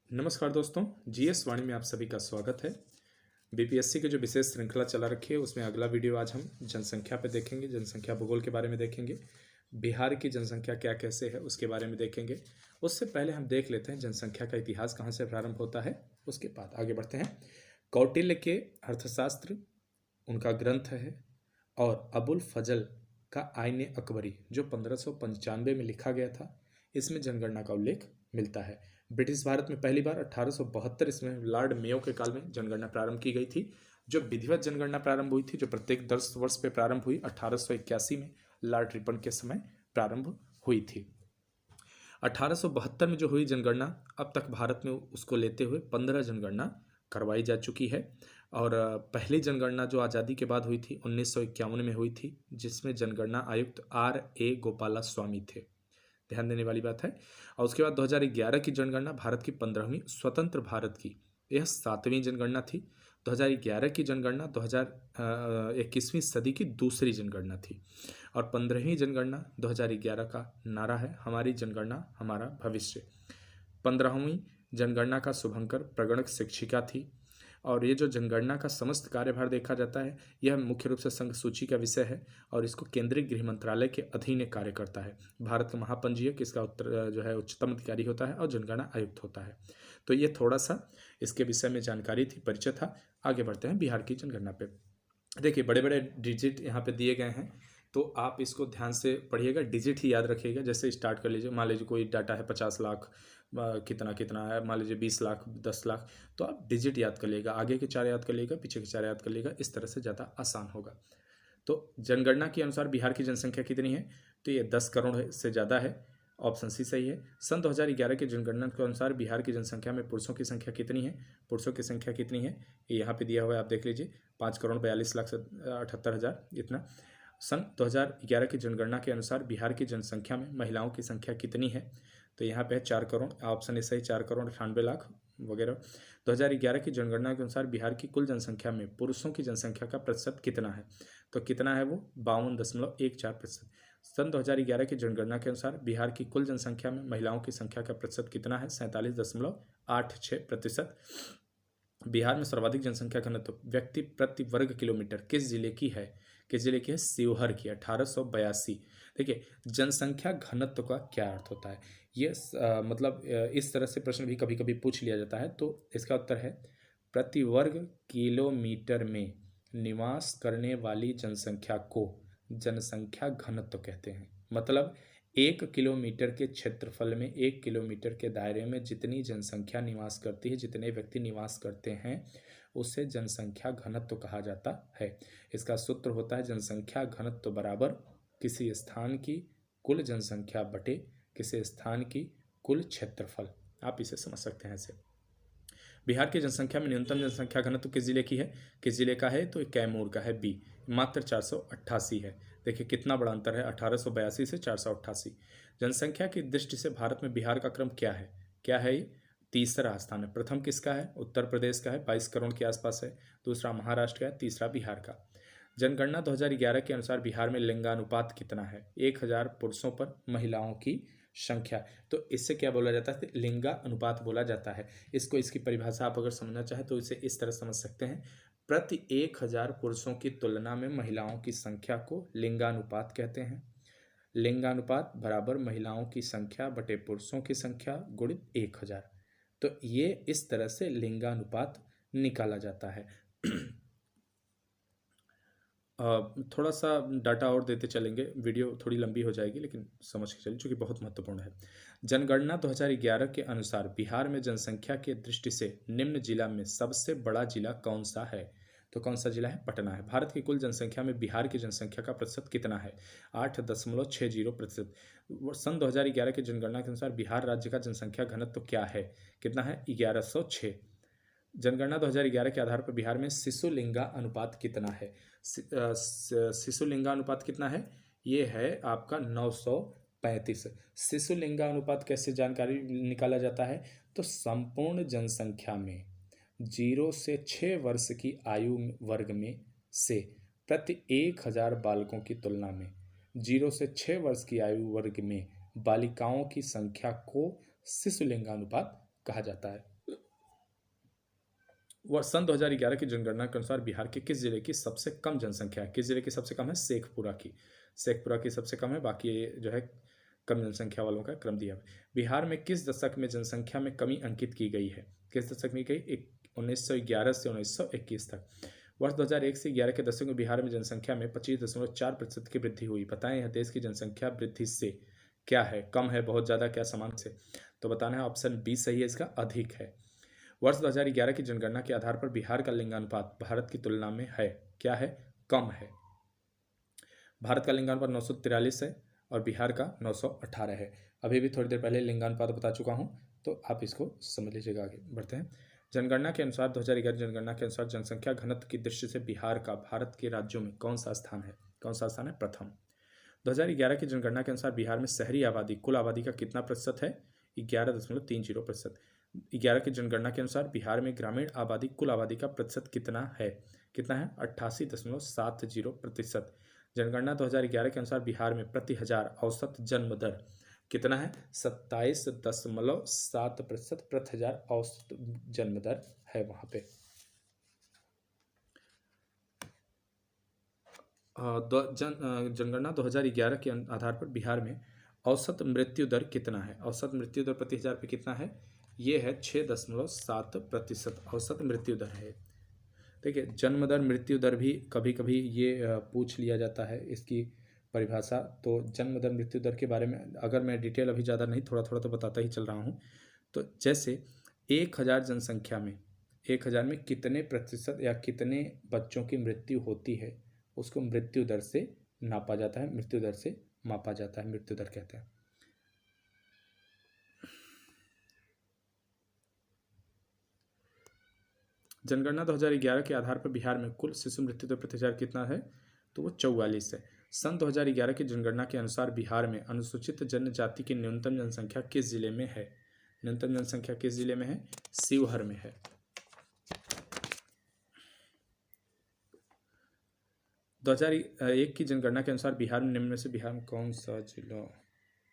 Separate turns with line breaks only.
नमस्कार दोस्तों, जीएस वाणी में आप सभी का स्वागत है। बीपीएससी की जो विशेष श्रृंखला चला रखी है उसमें अगला वीडियो आज हम जनसंख्या पे देखेंगे, जनसंख्या भूगोल के बारे में देखेंगे। बिहार की जनसंख्या क्या कैसे है उसके बारे में देखेंगे। उससे पहले हम देख लेते हैं जनसंख्या का इतिहास कहाँ से प्रारंभ होता है, उसके बाद आगे बढ़ते हैं। कौटिल्य के अर्थशास्त्र उनका ग्रंथ है और अबुल फजल का आईन अकबरी जो 1595 में लिखा गया था, इसमें जनगणना का उल्लेख मिलता है। ब्रिटिश भारत में पहली बार 1872 इसमें लॉर्ड मेयो के काल में जनगणना प्रारंभ की गई थी। जो विधिवत जनगणना प्रारंभ हुई थी, जो प्रत्येक 10 वर्ष पे प्रारंभ हुई, 1881 में लॉर्ड रिपन के समय प्रारंभ हुई थी। 1872 में जो हुई जनगणना, अब तक भारत में उसको लेते हुए 15 जनगणना करवाई जा चुकी है। और पहली जनगणना जो आज़ादी के बाद हुई थी 1951 में हुई थी, जिसमें जनगणना आयुक्त R.A. गोपाला स्वामी थे, ध्यान देने वाली बात है। और उसके बाद 2011 की जनगणना भारत की 15वीं स्वतंत्र भारत की यह 7वीं जनगणना थी। 2011 की जनगणना 2021वीं सदी की दूसरी जनगणना थी। और 15वीं जनगणना 2011 का नारा है, हमारी जनगणना हमारा भविष्य। 15वीं जनगणना का शुभंकर प्रगणक शिक्षिका थी। और ये जो जनगणना का समस्त कार्यभार देखा जाता है, यह मुख्य रूप से संघ सूची का विषय है और इसको केंद्रीय गृह मंत्रालय के अधीन कार्य करता है। भारत का महापंजीयक इसका उत्तर जो है उच्चतम अधिकारी होता है और जनगणना आयुक्त होता है। तो ये थोड़ा सा इसके विषय में जानकारी थी, परिचय था। आगे बढ़ते हैं बिहार की जनगणना पे। देखिए, बड़े बड़े डिजिट यहाँ पे दिए गए हैं, तो आप इसको ध्यान से पढ़िएगा, डिजिट ही याद रखिएगा। जैसे स्टार्ट कर लीजिए, मान लीजिए कोई डाटा है 50 लाख कितना कितना है, मान लीजिए 20 लाख 10 लाख, तो आप डिजिट याद कर लीजिएगा, आगे के 4 याद कर लीजिएगा, पीछे के 4 याद कर लीजिएगा, इस तरह से ज़्यादा आसान होगा। तो जनगणना के अनुसार बिहार की जनसंख्या कितनी है, तो ये 10 करोड़ से ज़्यादा है, ऑप्शन सी सही है। सन 2011 की जनगणना के अनुसार बिहार की जनसंख्या में पुरुषों की संख्या कितनी है, पुरुषों की संख्या कितनी है ये यहाँ पे दिया हुआ है, आप देख लीजिए, 5,42,78,000 इतना। सन 2011 की जनगणना के अनुसार बिहार की जनसंख्या में महिलाओं की संख्या कितनी है, तो यहाँ पे है 4 करोड़, ऑप्शन ए सही, 4,98,00,000 वगैरह। 2011 की जनगणना के अनुसार बिहार की कुल जनसंख्या में पुरुषों की जनसंख्या का प्रतिशत कितना है, तो कितना है वो 52.14%। सन 2011 की जनगणना के अनुसार बिहार की कुल जनसंख्या में महिलाओं की संख्या का प्रतिशत कितना है, 47.86%। बिहार में सर्वाधिक जनसंख्या घनत्व व्यक्ति प्रति वर्ग किलोमीटर किस जिले की है, किस जिले की है, शिवहर की, 1882। देखिए, जनसंख्या घनत्व का क्या अर्थ होता है, ये मतलब इस तरह से प्रश्न भी कभी कभी पूछ लिया जाता है। तो इसका उत्तर है प्रति वर्ग किलोमीटर में निवास करने वाली जनसंख्या को जनसंख्या घनत्व कहते हैं। मतलब 1 किलोमीटर के क्षेत्रफल में, 1 किलोमीटर के दायरे में जितनी जनसंख्या निवास करती है, जितने व्यक्ति निवास करते हैं, उसे जनसंख्या घनत्व कहा जाता है। इसका सूत्र होता है जनसंख्या घनत्व बराबर किसी स्थान की कुल जनसंख्या बटे किसी स्थान की कुल क्षेत्रफल। आप इसे समझ सकते हैं ऐसे। बिहार की जनसंख्या में न्यूनतम जनसंख्या घनत्व किस जिले की है, किस जिले का है, तो कैमूर का है, बी, मात्र 488 है। देखिए कितना बड़ा अंतर है, 1882 से 488। जनसंख्या की दृष्टि से भारत में बिहार का क्रम क्या है, क्या है ये, तीसरा स्थान है। प्रथम किसका है, उत्तर प्रदेश का है, 22 करोड़ के आसपास है। दूसरा महाराष्ट्र का है, तीसरा बिहार का। जनगणना 2011 के अनुसार बिहार में लिंगानुपात कितना है, 1000 पुरुषों पर महिलाओं की संख्या। तो इससे क्या बोला जाता है, लिंगा अनुपात बोला जाता है इसको। इसकी परिभाषा आप अगर समझना चाहें तो इसे इस तरह समझ सकते हैं, प्रति 1000 पुरुषों की तुलना में महिलाओं की संख्या को लिंगानुपात कहते हैं। लिंगानुपात बराबर महिलाओं की संख्या बटे पुरुषों की संख्या गुणित 1000। तो ये इस तरह से लिंगानुपात निकाला जाता है। थोड़ा सा डाटा और देते चलेंगे, वीडियो थोड़ी लंबी हो जाएगी, लेकिन समझ के चलिए, चूँकि बहुत महत्वपूर्ण है। जनगणना 2011 के अनुसार बिहार में जनसंख्या के दृष्टि से निम्न जिला में सबसे बड़ा जिला कौन सा है, तो कौन सा जिला है, पटना है। भारत की कुल जनसंख्या में बिहार की जनसंख्या का प्रतिशत कितना है, 8.60%। सन 2011 की जनगणना के अनुसार बिहार राज्य का जनसंख्या घनत्व क्या है, कितना है, 1106। जनगणना 2011 के आधार पर बिहार में शिशु लिंगा अनुपात कितना है, शिशु लिंगा अनुपात कितना है, ये है आपका 935। शिशु लिंगा अनुपात कैसे जानकारी निकाला जाता है, तो संपूर्ण जनसंख्या में 0 से 6 वर्ष की आयु वर्ग में से प्रति 1000 बालकों की तुलना में 0 से 6 वर्ष की आयु वर्ग में बालिकाओं की संख्या को शिशु लिंगानुपात कहा जाता है। वह सन 2011 की जनगणना के अनुसार बिहार के किस जिले की सबसे कम जनसंख्या है? किस जिले की सबसे कम है? शेखपुरा की। शेखपुरा की सबसे कम है, बाकी ये जो है कम जनसंख्या वालों का क्रम दिया है। बिहार में किस दशक में जनसंख्या में कमी अंकित की गई है? किस दशक में गई? 1911 से 1921 तक। वर्ष 2001 से 11 के दशक में बिहार में जनसंख्या में 25.4% की वृद्धि हुई। बताएं यह देश की जनसंख्या वृद्धि से क्या है? कम है, बहुत ज़्यादा, क्या समान से? तो बताना है ऑप्शन बी सही है इसका, अधिक है। वर्ष 2011 की जनगणना के आधार पर बिहार का लिंगानुपात भारत की तुलना में है, क्या है? कम है। भारत का लिंगानुपात 943 है और बिहार का 918 है। अभी भी थोड़ी देर पहले लिंगानुपात बता चुका हूँ, तो आप इसको समझ लीजिएगा। आगे बढ़ते हैं। जनगणना के अनुसार 2011 जनगणना के अनुसार जनसंख्या घनत्व की दृष्टि से बिहार का भारत के राज्यों में कौन सा स्थान है? कौन सा स्थान है? प्रथम। 2011 की जनगणना के अनुसार बिहार में शहरी आबादी कुल आबादी का कितना प्रतिशत है? 11.30%। 11 की जनगणना के अनुसार बिहार में ग्रामीण आबादी कुल आबादी का प्रतिशत कितना है? कितना है? 88.70%। जनगणना 2011 के अनुसार बिहार में प्रति हजार औसत जन्म दर कितना है? 27.7% प्रति हजार औसत जन्म दर है वहां पे। जनगणना 2011 के आधार पर बिहार में औसत मृत्यु दर कितना है? औसत मृत्यु दर प्रति हजार पे कितना है? ये है 6.7% औसत मृत्यु दर है। देखिए, जन्म दर मृत्यु दर भी कभी कभी ये पूछ लिया जाता है इसकी परिभाषा। तो जन्म दर मृत्यु दर के बारे में अगर मैं डिटेल अभी ज़्यादा नहीं, थोड़ा थोड़ा तो बताता ही चल रहा हूँ। तो जैसे 1000 जनसंख्या में 1000 में कितने प्रतिशत या कितने बच्चों की मृत्यु होती है, उसको मृत्यु दर से नापा जाता है, मृत्यु दर से मापा जाता है, मृत्यु दर कहते हैं। जनगणना 2011 के आधार पर बिहार में कुल शिशु मृत्यु दर प्रति हजार कितना है? तो वो 44 है। सन 2011 की जनगणना के अनुसार बिहार में अनुसूचित जनजाति की न्यूनतम जनसंख्या किस जिले में है? न्यूनतम जनसंख्या किस जिले में है? शिवहर में है। 2001 की जनगणना के अनुसार बिहार में निम्न में से बिहार में कौन सा जिला